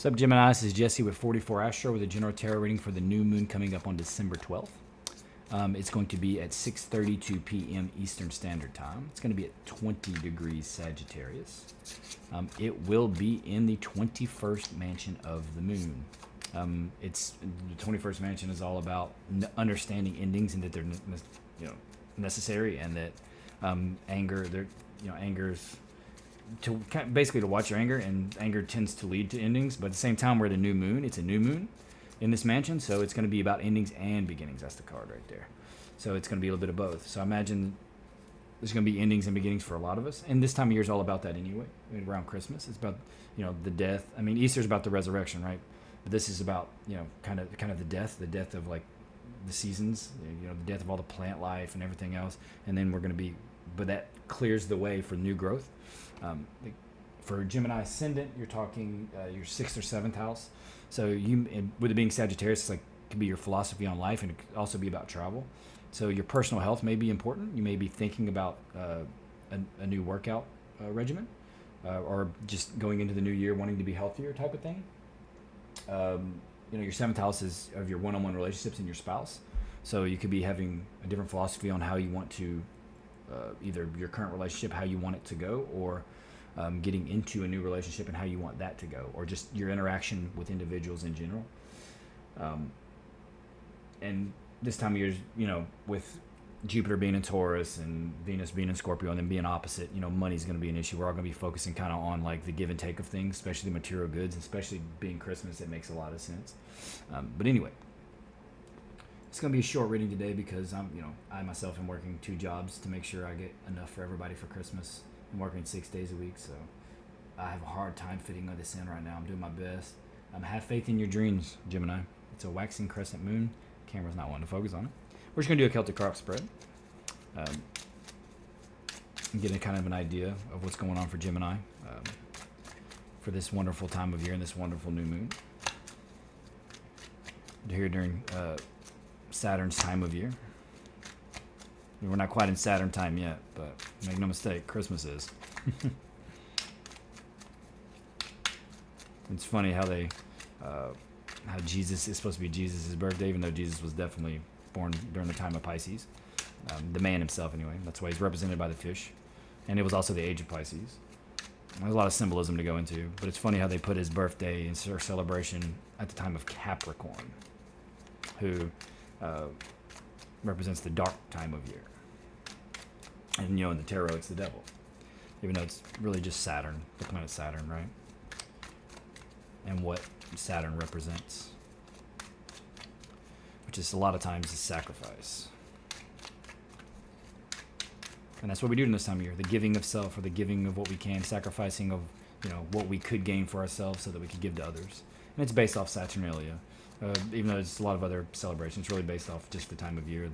What's up, Gemini? This is Jesse with 44 Astro with a general tarot reading for the new moon coming up on December 12th. It's going to be at 6:32 p.m. Eastern Standard Time. It's going to be at 20 degrees Sagittarius. It will be in the 21st mansion of the moon. It's the 21st mansion is all about understanding endings and that they're necessary, and that anger's to basically to watch your anger, and anger tends to lead to endings. But at the same time, we're the new moon. It's a new moon in this mansion, so it's going to be about endings and beginnings. That's the card right there. So it's going to be a little bit of both. So I imagine there's going to be endings and beginnings for a lot of us, and this time of year is all about that anyway. I mean, around Christmas, it's about the death. I mean, Easter's about the resurrection, right? But this is about kind of the death of like the seasons, the death of all the plant life and everything else, and then we're going to be, but that clears the way for new growth. For Gemini ascendant, you're talking your 6th or 7th house. So with it being Sagittarius, it's like it could be your philosophy on life, and it could also be about travel. So your personal health may be important. You may be thinking about a new workout regimen, or just going into the new year wanting to be healthier type of thing. Your 7th house is of your one-on-one relationships and your spouse. So you could be having a different philosophy on how you want to either your current relationship, how you want it to go, or getting into a new relationship and how you want that to go, or just your interaction with individuals in general. And this time of year, with Jupiter being in Taurus and Venus being in Scorpio and then being opposite, money's going to be an issue. We're all going to be focusing kind of on like the give and take of things, especially the material goods, especially being Christmas. It makes a lot of sense. But anyway, it's going to be a short reading today because I myself am working 2 jobs to make sure I get enough for everybody for Christmas. I'm working 6 days a week, so I have a hard time fitting this in right now. I'm doing my best. Have faith in your dreams, Gemini. It's a waxing crescent moon. Camera's not wanting to focus on it. We're just going to do a Celtic crop spread. Getting kind of an idea of what's going on for Gemini for this wonderful time of year and this wonderful new moon. Here during Saturn's time of year. We're not quite in Saturn time yet, but make no mistake, Christmas is. It's funny how how Jesus is supposed to be Jesus' birthday, even though Jesus was definitely born during the time of Pisces. The man himself, anyway. That's why he's represented by the fish. And it was also the age of Pisces. There's a lot of symbolism to go into, but it's funny how they put his birthday and celebration at the time of Capricorn, who represents the dark time of year. And in the tarot, it's the devil, even though it's really just Saturn, the planet Saturn, right? And what Saturn represents, which is a lot of times is sacrifice. And that's what we do in this time of year: the giving of self, or the giving of what we can, sacrificing of what we could gain for ourselves so that we could give to others. And it's based off Saturnalia. Even though there's a lot of other celebrations, it's really based off just the time of year,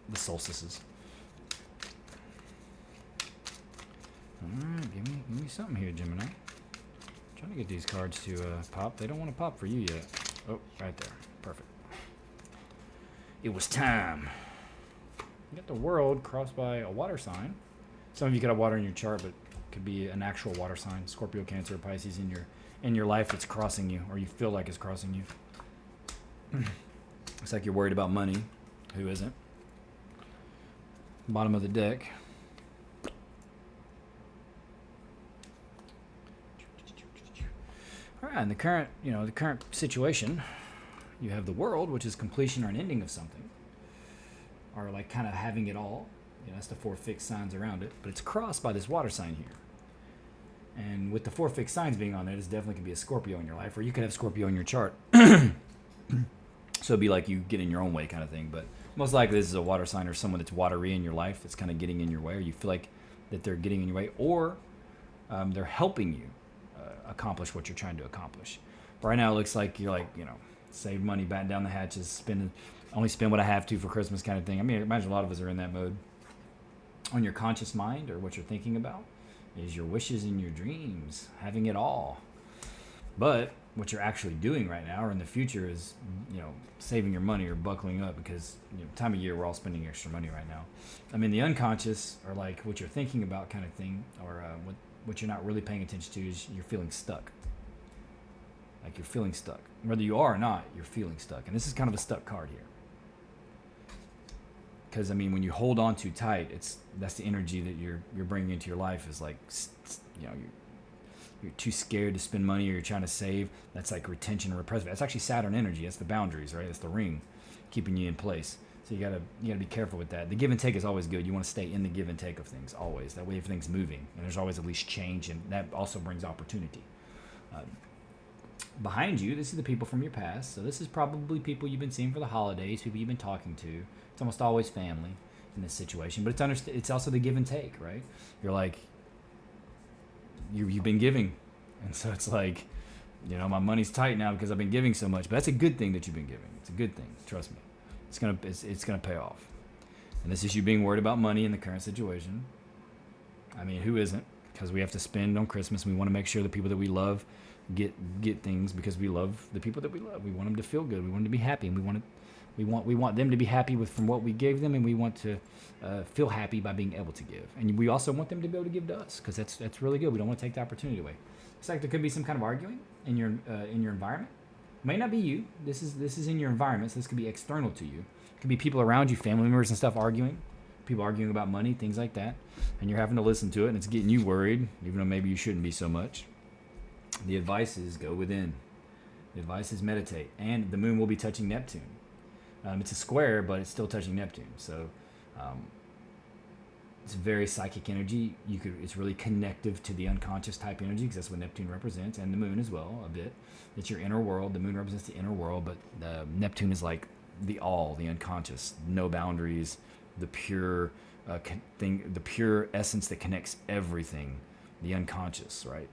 the solstices. All right, give me something here, Gemini. Trying to get these cards to pop. They don't want to pop for you yet. Oh, right there. Perfect. It was time. You got the world crossed by a water sign. Some of you could have water in your chart, but it could be an actual water sign: Scorpio, Cancer, Pisces in your life that's crossing you, or you feel like it's crossing you. It's like you're worried about money. Who isn't? Bottom of the deck. All right, and the current situation, you have the world, which is completion or an ending of something, or like kind of having it all. That's the 4 fixed signs around it, but it's crossed by this water sign here. And with the 4 fixed signs being on there, this definitely could be a Scorpio in your life, or you could have Scorpio in your chart. So it'd be like you get in your own way kind of thing. But most likely this is a water sign, or someone that's watery in your life that's kind of getting in your way, or you feel like that they're getting in your way, or they're helping you accomplish what you're trying to accomplish. But right now it looks like you're like, save money, batten down the hatches, only spend what I have to for Christmas kind of thing. I mean, I imagine a lot of us are in that mode. On your conscious mind, or what you're thinking about, is your wishes and your dreams, having it all. But what you're actually doing right now or in the future is, saving your money or buckling up, because time of year we're all spending extra money right now. I mean, the unconscious, or like what you're thinking about kind of thing, or what what you're not really paying attention to is you're feeling stuck. Like you're feeling stuck. Whether you are or not, you're feeling stuck. And this is kind of a stuck card here. Because, I mean, when you hold on too tight, that's the energy that you're bringing into your life is like, you know, you're too scared to spend money or you're trying to save. That's like retention and repressive. That's actually Saturn energy. That's the boundaries, right? That's the ring keeping you in place. So you gotta be careful with that. The give and take is always good. You want to stay in the give and take of things always. That way everything's moving and there's always at least change, and that also brings opportunity. Behind you, this is the people from your past. So this is probably people you've been seeing for the holidays, people you've been talking to. It's almost always family in this situation, but it's also the give and take, right? You're like, you've been giving, and so it's like, you know, my money's tight now because I've been giving so much. But that's a good thing that you've been giving. It's a good thing. Trust me. It's gonna pay off. And this is you being worried about money in the current situation. I mean, who isn't? Because we have to spend on Christmas. We want to make sure the people that we love get things because we love the people that we love. We want them to feel good. We want them to be happy, and we want them to be happy from what we gave them, and we want to feel happy by being able to give. And we also want them to be able to give to us because that's really good. We don't want to take the opportunity away. It's like there could be some kind of arguing in your environment. It may not be you. This is in your environment, so this could be external to you. It could be people around you, family members and stuff arguing. People arguing about money, things like that. And you're having to listen to it, and it's getting you worried, even though maybe you shouldn't be so much. The advice is go within. The advice is meditate. And the moon will be touching Neptune. It's a square, but it's still touching Neptune. So it's very psychic energy. It's really connective to the unconscious type energy because that's what Neptune represents, and the moon as well a bit. It's your inner world. The moon represents the inner world, but Neptune is like the all, the unconscious, no boundaries, the pure thing, the pure essence that connects everything, the unconscious, right?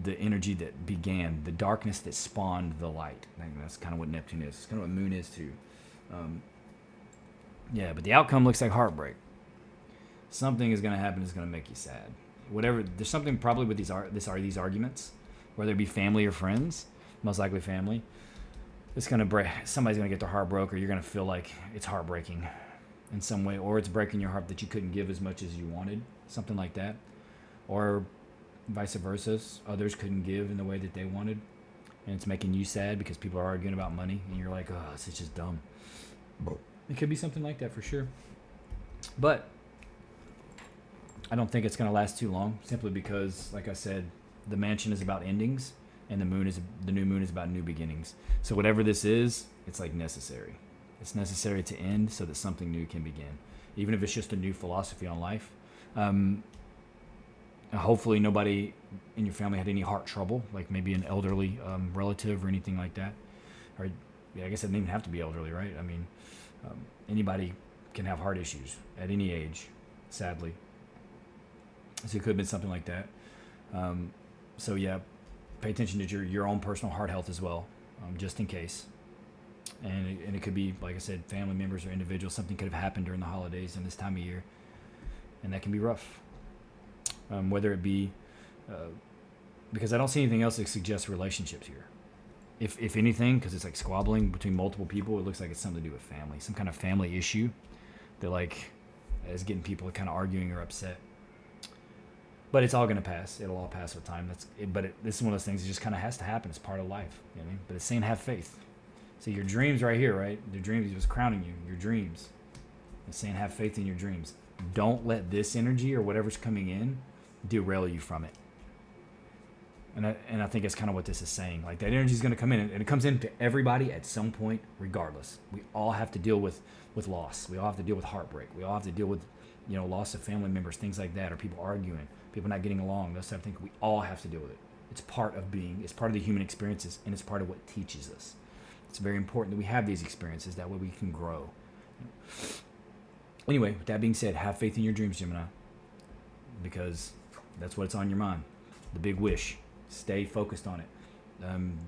The energy that began, the darkness that spawned the light. I think that's kind of what Neptune is. It's kind of what moon is too. Yeah, but the outcome looks like heartbreak. Something is going to happen that's going to make you sad. Whatever, there's something probably with these arguments, whether it be family or friends, most likely family. It's going to break. Somebody's going to get their heart broke, or you're going to feel like it's heartbreaking in some way, or it's breaking your heart that you couldn't give as much as you wanted, something like that, or vice versa. Others couldn't give in the way that they wanted, and it's making you sad because people are arguing about money, and you're like, oh, it's just dumb. It could be something like that for sure, but I don't think it's going to last too long, simply because, like I said, the mansion is about endings, and the new moon is about new beginnings. So whatever this is, it's like necessary. It's necessary to end so that something new can begin, even if it's just a new philosophy on life. Hopefully nobody in your family had any heart trouble, like maybe an elderly relative or anything like that. Or yeah, I guess it doesn't even have to be elderly, right? I mean, anybody can have heart issues at any age, sadly. So it could have been something like that. So yeah, pay attention to your own personal heart health as well, just in case. And it could be, like I said, family members or individuals. Something could have happened during the holidays and this time of year, and that can be rough. Whether it be, because I don't see anything else that suggests relationships here. If anything, because it's like squabbling between multiple people, it looks like it's something to do with family, some kind of family issue that like is getting people kind of arguing or upset. But it's all going to pass. It'll all pass with time. This is one of those things that just kind of has to happen. It's part of life. You know what I mean? But it's saying have faith. So your dreams right here, right? The dreams was crowning you. Your dreams. It's saying have faith in your dreams. Don't let this energy or whatever's coming in derail you from it. And I think that's kind of what this is saying. Like that energy is going to come in, and it comes into everybody at some point, regardless. We all have to deal with loss. We all have to deal with heartbreak. We all have to deal with, loss of family members, things like that, or people arguing, people not getting along. Those type of things. We all have to deal with it. It's part of being. It's part of the human experiences, and it's part of what teaches us. It's very important that we have these experiences. That way we can grow. Anyway, with that being said, have faith in your dreams, Gemini, because that's what's on your mind. The big wish. Stay focused on it.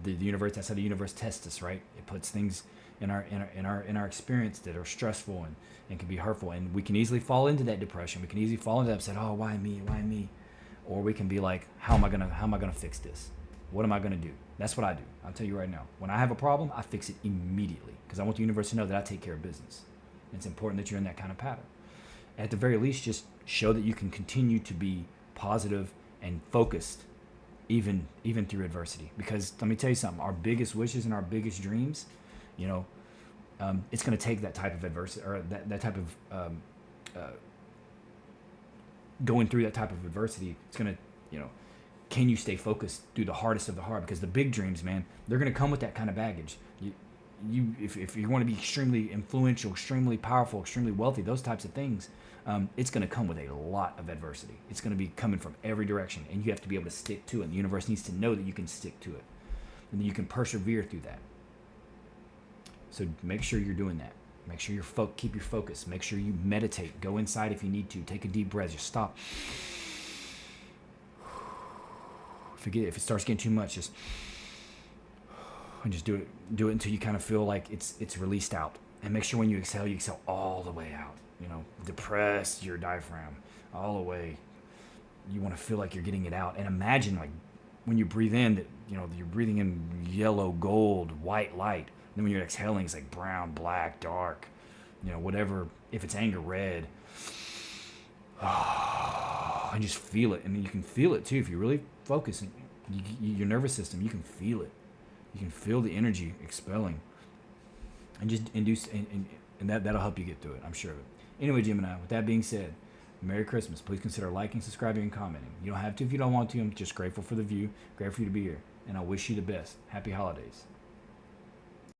The universe. That's how the universe tests us, right? It puts things in our experience that are stressful and can be hurtful, and we can easily fall into that depression. We can easily fall into that upset. Oh, why me? Why me? Or we can be like, how am I gonna fix this? What am I gonna do? That's what I do. I'll tell you right now. When I have a problem, I fix it immediately because I want the universe to know that I take care of business. It's important that you're in that kind of pattern. At the very least, just show that you can continue to be positive and focused, even through adversity. Because let me tell you something: our biggest wishes and our biggest dreams, you know, it's going to take that type of adversity, or that type of going through that type of adversity. It's going to, you know, can you stay focused through the hardest of the hard? Because the big dreams, man, they're going to come with that kind of baggage. If you want to be extremely influential, extremely powerful, extremely wealthy, those types of things, it's going to come with a lot of adversity. It's going to be coming from every direction, and you have to be able to stick to it. And the universe needs to know that you can stick to it, and that you can persevere through that. So make sure you're doing that. Make sure keep your focus. Make sure you meditate. Go inside if you need to. Take a deep breath. Just stop. Forget if it starts getting too much. Just do it. Do it until you kind of feel like it's released out. And make sure when you exhale all the way out. You know, depress your diaphragm all the way. You want to feel like you're getting it out. And imagine, like, when you breathe in, that, you know, you're breathing in yellow, gold, white light. Then when you're exhaling, it's like brown, black, dark, you know, whatever. If it's anger, red. And just feel it. And you can feel it too if you really focus. Your nervous system, you can feel it. You can feel the energy expelling. And just induce, and that'll help you get through it. I'm sure of it. Anyway, Gemini, with that being said, Merry Christmas. Please consider liking, subscribing, and commenting. You don't have to if you don't want to. I'm just grateful for the view. Grateful for you to be here. And I wish you the best. Happy holidays.